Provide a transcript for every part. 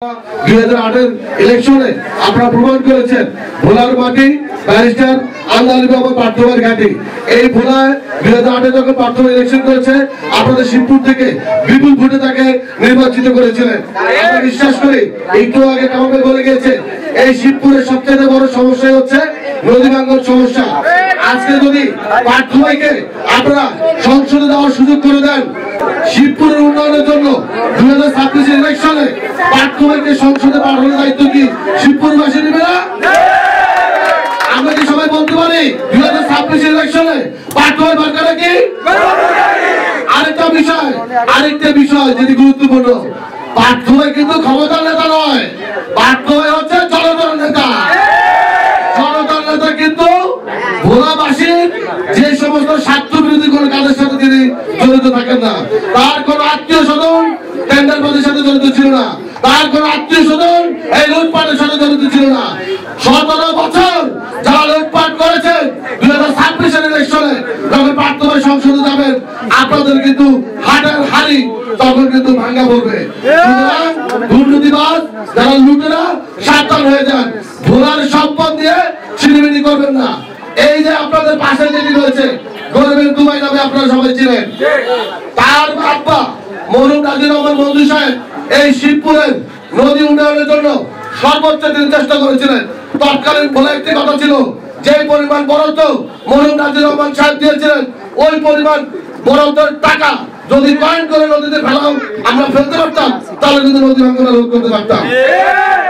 2008 ইলেকশনে আপনারা প্রমাণ করেছেন ভোলার মাটি ব্যারিস্টার আন্দালি বাবা পার্থবার ঘাটি। এই ভোলায় 2008 যখন পার্থ ইলেকশন করেছে আপনাদের শিবপুর থেকে বিপুল ভোটে তাকে নির্বাচিত করেছিলেন। আমরা বিশ্বাস করি একটু আগে কাউকে বলে গেছে এই শিবপুরের সবচেয়ে বড় সমস্যা হচ্ছে নদী ভাঙ্গন সমস্যা। আজকে যদি পার্থ ভাইকে আপনারা সংসদে যাওয়ার সুযোগ করে দেন শিবপুরের উন্নয়নের জন্য 2026 ইলেকশনে পার্থ ভাইকে সংসদে পাঠানোর দায়িত্ব কি শিবপুরবাসী নেবে না? আমরা কি সবাই বলতে পারি 2026 ইলেকশনে পার্থ ভাই বার্তাটা কি? আরেকটা বিষয় যেটি গুরুত্বপূর্ণ, পার্থ ভাই কিন্তু ক্ষমতার নেতা নয়, পার্থ ভাই হচ্ছে জনতার নেতা। জনতার নেতা কিন্তু ভোলাবাসীর যে সমস্ত স্বার্থ বিরোধী কোন কাজের সাথে তিনি জড়িত থাকেন না। তার কোন আত্মীয় স্বজন টেন্ডারবাজির সাথে জড়িত ছিল না, তার কোন আত্মীয় স্বজন এই লুটপাটের সাথে জড়িত ছিল না। 17 বছর যারা লুটপাট করেছেন 2026 ইলেকশনে যখন পার্থ ভাই সংসদে যাবেন আপনাদের কিন্তু হাটের হাড়ি তখন কিন্তু ভাঙ্গা পড়বে। সুতরাং দুর্নীতিবাজ যারা লুটেরা সাবধান হয়ে যান, ভোলার সম্পদ দিয়ে ছিনিমিনি করবেন না। এই যে আপনাদের পাশে যেটি রয়েছে গরিবের দুবাই নামে আপনারা সবাই চিনেন, তার আব্বা মরহুম নাজির রহমান মঞ্জু সাহেব এই শিবপুরের নদী উন্নয়নের জন্য সর্বোচ্চ তিনি চেষ্টা করেছিলেন। তৎকালীন বলে একটি কথা ছিল, যে পরিমাণ বরাদ্দ মরহুম নাজির রহমান সাহেব দিয়েছিলেন ওই পরিমাণ বরাদ্দের টাকা যদি কয়েন করে নদীতে ফেলাও আমরা ফেলতে পারতাম তাহলে কিন্তু নদী ভাঙ্গন রোধ করতে পারতাম।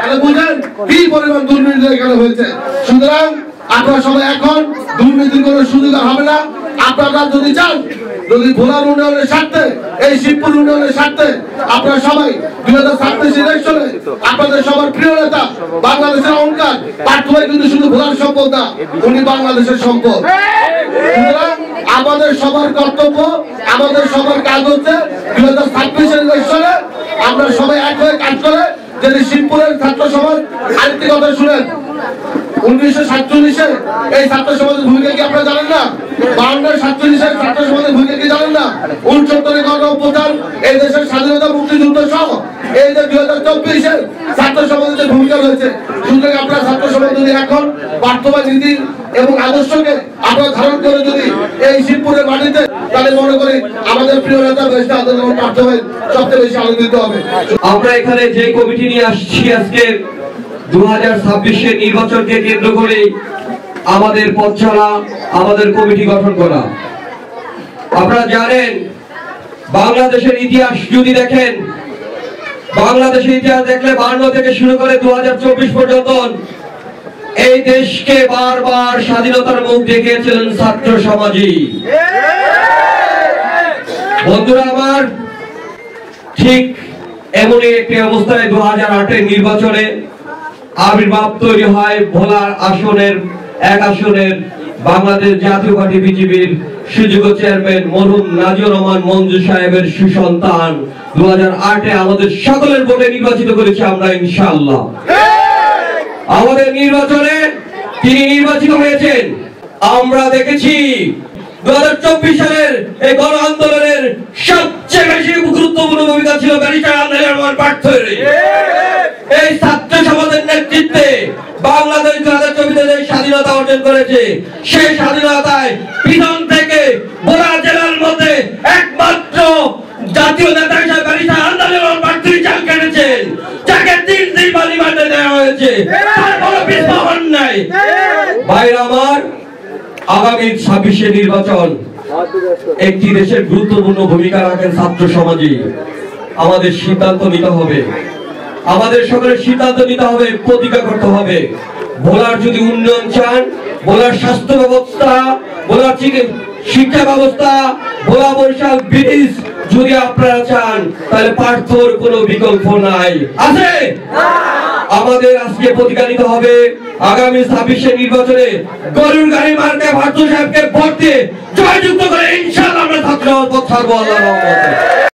তাহলে বুঝেন কি পরিমাণ দুর্নীতি এখানে হয়েছে। সুতরাং আপনারা সবাই এখন দুর্নীতির কোনো সুযোগ হবে না। আপনারা যদি চান, যদি ভোলার উন্নয়নের স্বার্থে এই শিবপুর উন্নয়নের স্বার্থে আপনারা সবাই 2026 ইলেকশনে আপনাদের সবার প্রিয় নেতা বাংলাদেশের অহংকার পার্থ ভাই কিন্তু শুধু ভোলার সম্পদ না, উনি বাংলাদেশের সম্পদ। সুতরাং আমাদের সবার কর্তব্য, আমাদের সবার কাজ হচ্ছে 2026 ইলেকশনে আমরা সবাই এক হয়ে কাজ করে যদি শিবপুরের ছাত্র সমাজ আরেকটি কথা শুনেন, 1947 এই ছাত্র সমাজের ভূমিকা কি আপনারা জানেন না? 52-47 ছাত্র সমাজের ভূমিকা কি জানেন না? 69 গণঅভ্যুত্থান এই দেশের স্বাধীনতা মুক্তিযুদ্ধ সহ এই যে 2024 ছাত্র সমাজের ভূমিকা রয়েছে। সুতরাং আপনারা ছাত্র সমাজ যদি এখন বর্তমান নীতি এবং আদর্শকে আপনারা ধারণ করে যদি এই শিবপুরের মাটিতে, তাহলে মনে করি আমাদের প্রিয় নেতা বেশি আন্দোলন পার্থ ভাই সবচেয়ে বেশি আনন্দিত হবে। আমরা এখানে যে কমিটি নিয়ে আসছি আজকে 2026 নির্বাচনকে কেন্দ্র করে আমাদের পথ চলা, আমাদের কমিটি গঠন করা। আপনারা জানেন বাংলাদেশের ইতিহাস যদি দেখেন, বাংলাদেশের ইতিহাস দেখলে 52 থেকে শুরু করে 2024 পর্যন্ত এই দেশকে বারবার স্বাধীনতার মুখ দেখিয়েছিলেন ছাত্র সমাজই। বন্ধুরা আমার, ঠিক এমনই একটি অবস্থায় 2008 নির্বাচনে আবির্ভাব তৈরি হয় ভোলার আসনের এক আসনের বাংলাদেশ জাতীয় পার্টি বিজেপির সুযোগ্য চেয়ারম্যান মরহুম নাজির রহমান মঞ্জু সাহেবের সুসন্তান 2008 আমাদের সকলের ভোটে নির্বাচিত করেছি আমরা ইনশাআল্লাহ। আমাদের নির্বাচনে তিনি নির্বাচিত হয়েছেন। আমরা দেখেছি 2024 সালের এই গণ আন্দোলনের সবচেয়ে বেশি গুরুত্বপূর্ণ ভূমিকা ছিল ব্যারিস্টার আন্দালি রহমান পার্থের। এই ছাত্র সমাজের নেতৃত্বে বাংলাদেশ 2024 স্বাধীনতা অর্জন করেছে। সেই স্বাধীনতায় পিছন থেকে ভোলা জেলার মধ্যে একমাত্র জাতীয় নেতা হিসেবে ব্যারিস্টার আন্দালি রহমান পার্থী চাল কেটেছেন, যাকে 3 দিন বালি মারতে দেওয়া হয়েছে, কোনো পিছপা হন নাই। ভাইরা আমার, আগামী 26 নির্বাচন একটি দেশের গুরুত্বপূর্ণ ভূমিকা রাখেন ছাত্র সমাজই। আমাদের সিদ্ধান্ত নিতে হবে, আমাদের সকলের সিদ্ধান্ত নিতে হবে, প্রতিজ্ঞা করতে হবে। ভোলার যদি উন্নয়ন চান, ভোলার স্বাস্থ্য ব্যবস্থা, ভোলার শিক্ষা ব্যবস্থা, ভোলা বরিশাল ব্রিজ যদি আপনারা চান, তাহলে পার্থর কোনো বিকল্প নাই, আছে? আমাদের আজকে প্রতিজ্ঞা নিতে হবে আগামী 26 নির্বাচনে গরুর গাড়ি মার্কায় পার্থ সাহেবকে ভোট দিয়ে জয়যুক্ত করে ইনশাআল্লাহ আমরা ছাত্র পথ ছাড়বো আল্লাহর রহমতে।